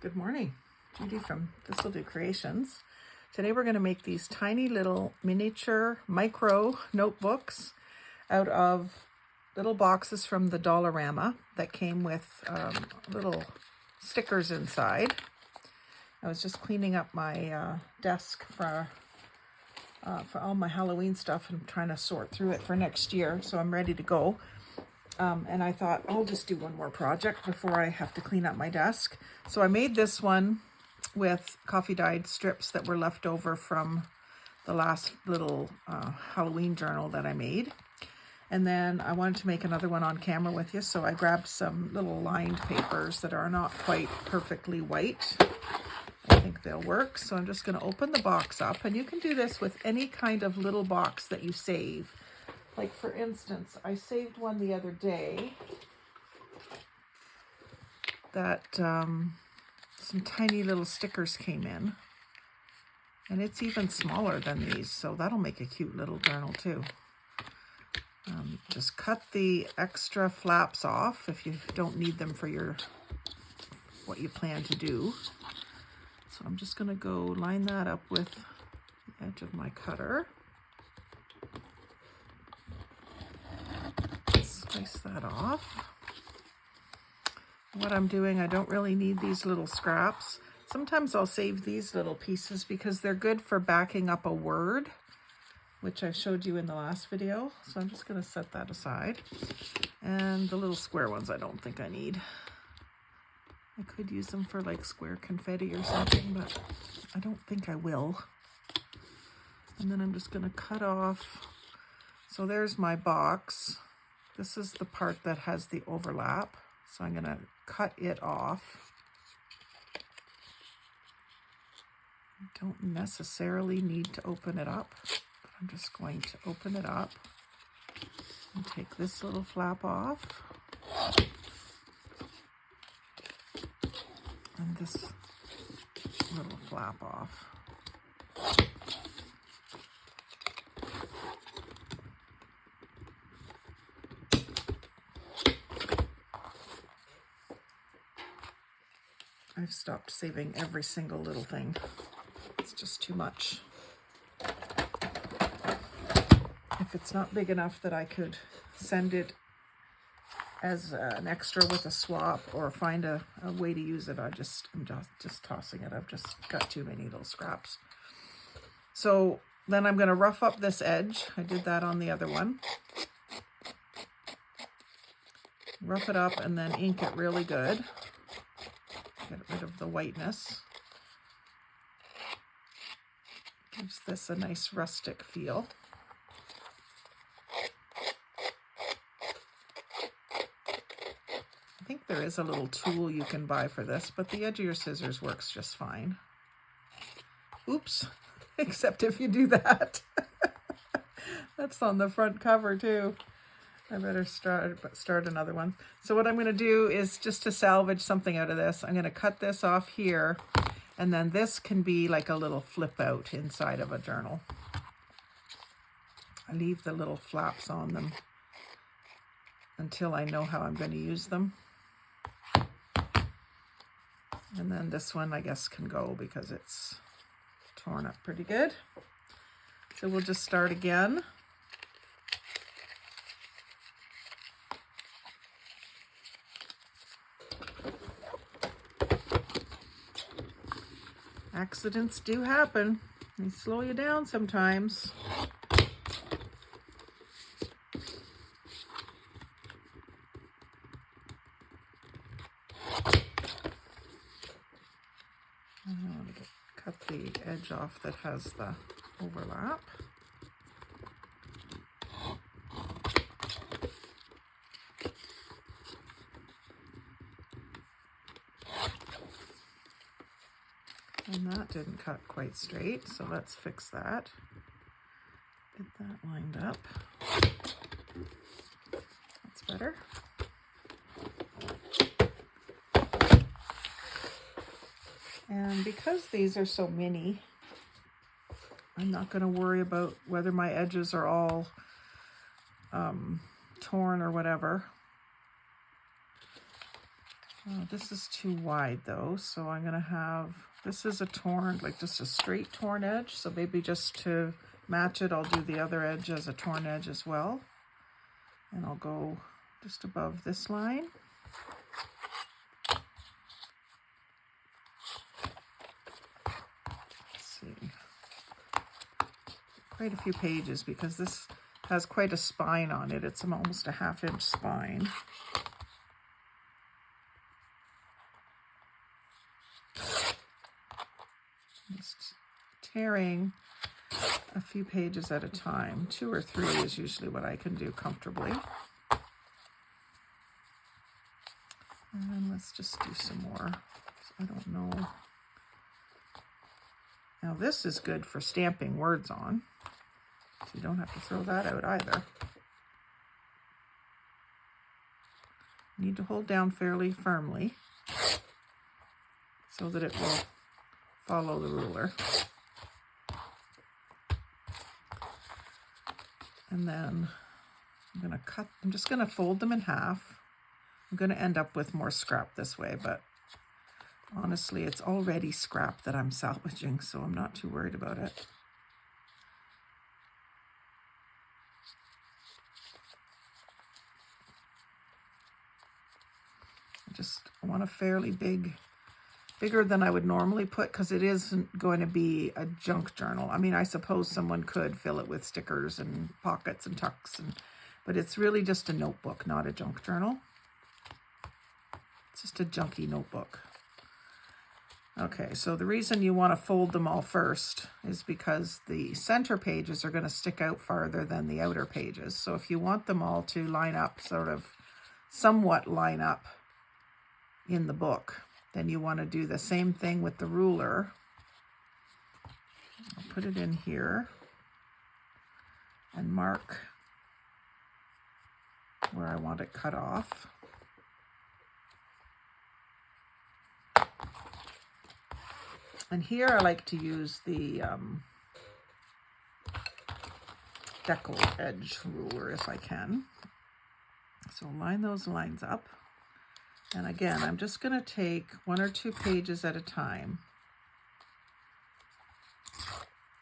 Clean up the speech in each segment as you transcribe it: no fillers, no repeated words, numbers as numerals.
Good morning, Judy from Thistledew Creations. Today we're going to make these tiny little miniature micro notebooks out of little boxes from the Dollarama that came with little stickers inside. I was just cleaning up my desk for all my Halloween stuff and trying to sort through it for next year, so I'm ready to go. And I thought I'll just do one more project before I have to clean up my desk. So I made this one with coffee dyed strips that were left over from the last little Halloween journal that I made. And then I wanted to make another one on camera with you, so I grabbed some little lined papers that are not quite perfectly white. I think they'll work. So I'm just going to open the box up, and you can do this with any kind of little box that you save. Like, for instance, I saved one the other day that some tiny little stickers came in. And it's even smaller than these, so that'll make a cute little journal too. Just cut the extra flaps off if you don't need them for what you plan to do. So I'm just going to go line that up with the edge of my cutter. Slice that off. What I'm doing, I don't really need these little scraps. Sometimes I'll save these little pieces because they're good for backing up a word, which I showed you in the last video. So I'm just going to set that aside. And the little square ones I don't think I need. I could use them for like square confetti or something, but I don't think I will. And then I'm just going to cut off. So there's my box. This is the part that has the overlap, so I'm going to cut it off. I don't necessarily need to open it up, but I'm just going to open it up and take this little flap off and this little flap off. I've stopped saving every single little thing. It's just too much. If it's not big enough that I could send it as an extra with a swap or find a way to use it, I'm just tossing it. I've just got too many little scraps. So then I'm going to rough up this edge. I did that on the other one. Rough it up and then ink it really good. Get rid of the whiteness. Gives this a nice rustic feel. I think there is a little tool you can buy for this, but the edge of your scissors works just fine. Oops, except if you do that. That's on the front cover too. I better start another one. So what I'm going to do is, just to salvage something out of this, I'm going to cut this off here, and then this can be like a little flip out inside of a journal. I leave the little flaps on them until I know how I'm going to use them. And then this one, I guess, can go because it's torn up pretty good. So we'll just start again. Accidents do happen. They slow you down sometimes. I want to cut the edge off that has the overlap. And that didn't cut quite straight, so let's fix that. Get that lined up. That's better. And because these are so mini, I'm not going to worry about whether my edges are all torn or whatever. This is too wide though, so I'm gonna have, this is a torn, like just a straight torn edge, so maybe just to match it, I'll do the other edge as a torn edge as well. And I'll go just above this line. Let's see. Quite a few pages because this has quite a spine on it. It's almost a 1/2 inch spine. Just tearing a few pages at a time. 2 or 3 is usually what I can do comfortably. And let's just do some more. I don't know. Now this is good for stamping words on, so you don't have to throw that out either. You need to hold down fairly firmly so that it will follow the ruler. And then I'm just gonna fold them in half. I'm gonna end up with more scrap this way, but honestly, it's already scrap that I'm salvaging, so I'm not too worried about it. I want a fairly bigger than I would normally put, because it isn't going to be a junk journal. I mean, I suppose someone could fill it with stickers and pockets and tucks, but it's really just a notebook, not a junk journal. It's just a junky notebook. Okay, so the reason you want to fold them all first is because the center pages are going to stick out farther than the outer pages. So if you want them all to line up, sort of somewhat line up in the book, then you want to do the same thing with the ruler. I'll put it in here and mark where I want it cut off. And here I like to use the decal edge ruler if I can. So line those lines up. And again, I'm just going to take 1 or 2 pages at a time.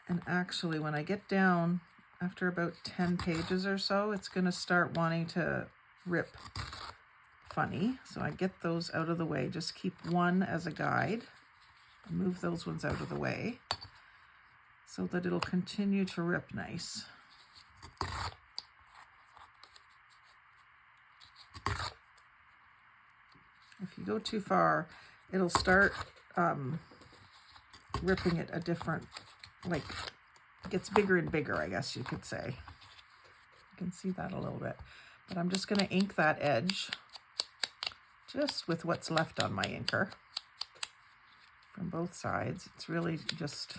And actually, when I get down after about 10 pages or so, it's going to start wanting to rip funny. So I get those out of the way. Just keep one as a guide. Move those ones out of the way so that it'll continue to rip nice. If you go too far, it'll start ripping it a different, like, it gets bigger and bigger, I guess you could say. You can see that a little bit. But I'm just going to ink that edge just with what's left on my inker. From both sides. It's really just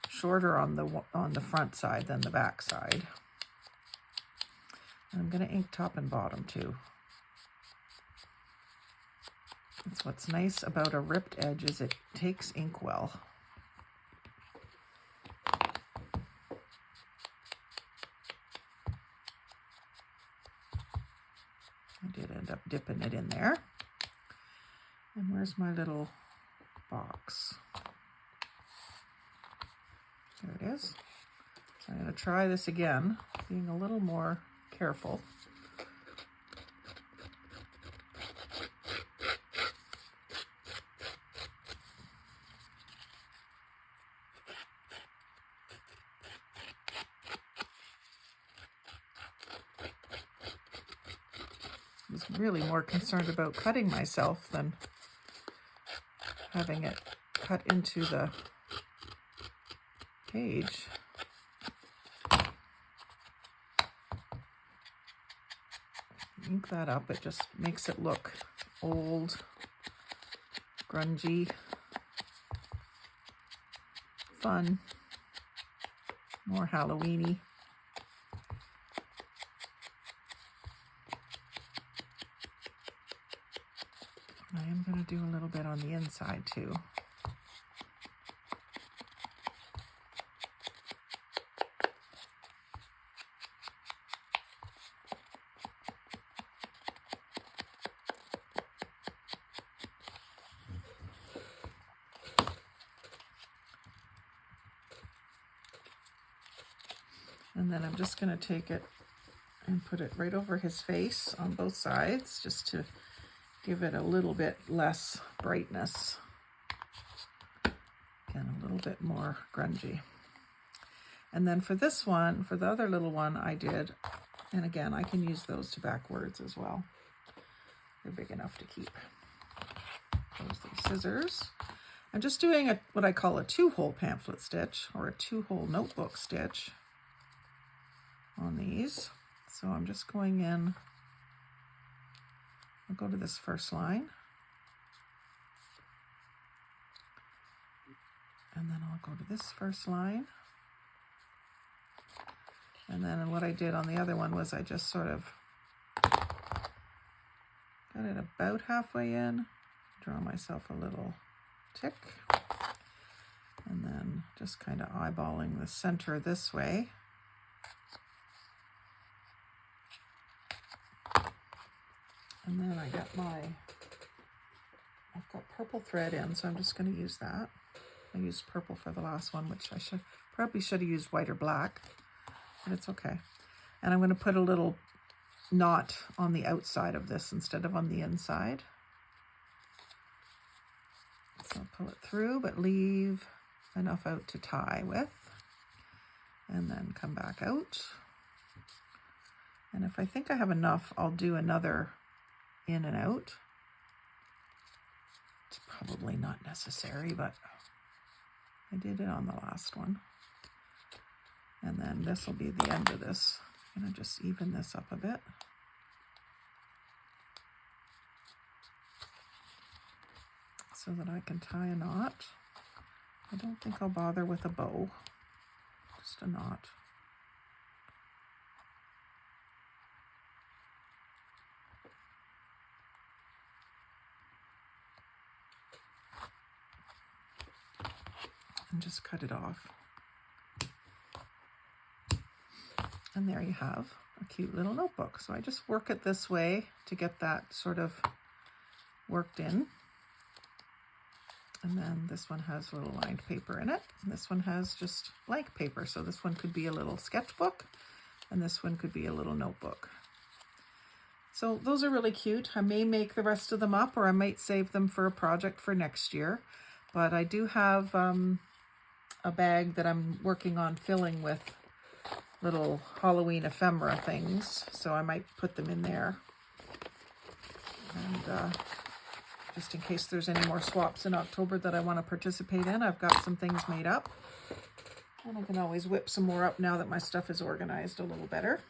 shorter on the front side than the back side. And I'm going to ink top and bottom too. That's what's nice about a ripped edge, is it takes ink well. I did end up dipping it in there. And where's my little box? There it is. So I'm going to try this again, being a little more careful. I was really more concerned about cutting myself than having it cut into the page. Ink that up, it just makes it look old, grungy, fun, more Halloween-y. I am going to do a little bit on the inside too. And then I'm just going to take it and put it right over his face on both sides, just to give it a little bit less brightness. Again, a little bit more grungy. And then for this one, for the other little one I did, and again, I can use those to backwards as well. They're big enough to keep. Close these scissors. I'm just doing what I call a 2-hole pamphlet stitch, or a 2-hole notebook stitch on these. So I'm just going in, I'll go to this first line, and then I'll go to this first line. And then what I did on the other one was I just sort of got it about halfway in, draw myself a little tick, and then just kind of eyeballing the center this way. And then I've got purple thread in, so I'm just going to use that. I used purple for the last one, which I probably should have used white or black, but it's okay. And I'm going to put a little knot on the outside of this instead of on the inside. So I'll pull it through, but leave enough out to tie with, and then come back out. And if I think I have enough, I'll do another in and out. It's probably not necessary, but I did it on the last one. And then this will be the end of this. I'm going to just even this up a bit. So that I can tie a knot. I don't think I'll bother with a bow, just a knot. And just cut it off. And there you have a cute little notebook. So I just work it this way to get that sort of worked in. And then this one has a little lined paper in it. And this one has just blank paper. So this one could be a little sketchbook, and this one could be a little notebook. So those are really cute. I may make the rest of them up, or I might save them for a project for next year. But I do have a bag that I'm working on filling with little Halloween ephemera things. So I might put them in there. And just in case there's any more swaps in October that I want to participate in, I've got some things made up. And I can always whip some more up now that my stuff is organized a little better.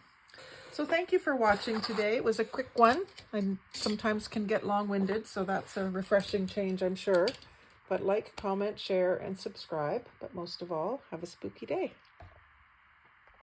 So thank you for watching today. It was a quick one. I sometimes can get long-winded, so that's a refreshing change, I'm sure. But like, comment, share, and subscribe. But most of all, have a spooky day.